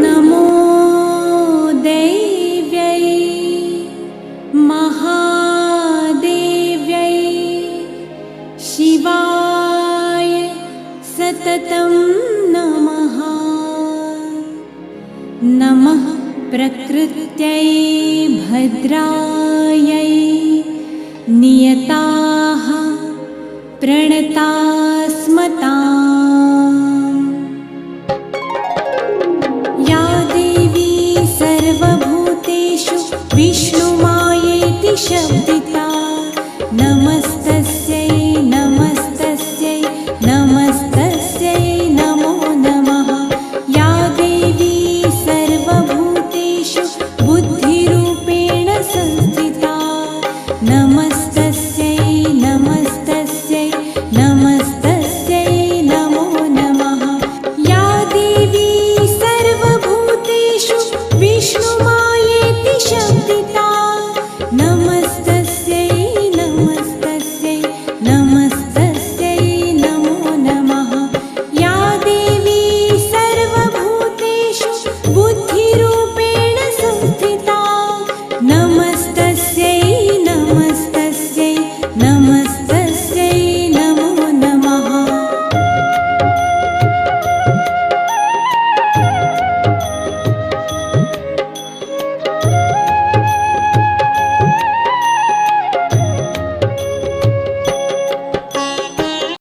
नमो देव्यै महादेव्यै शिवाय सततं नमः। नमः प्रकृत्यै भद्रायै नियताः प्रणतास्मताम्। या देवी सर्वभूतेषु विष्णुमायेति शब्दिता नमस्तस्यै नमस्तस्यै नमस्तस्यै नमो नमः। या देवी सर्वभूतेषु बुद्धिरूपेण संस्थिता नमस्तस्यै नमस्तस्यै नमस्तस्यै नमो नमः। या देवी सर्वभूतेषु विष्णुमायेति शब्दिता नमस्तस्यै नमस्तस्यै नमस्तस्यै नमो नमः। या देवी सर्वभूतेषु बुद्धि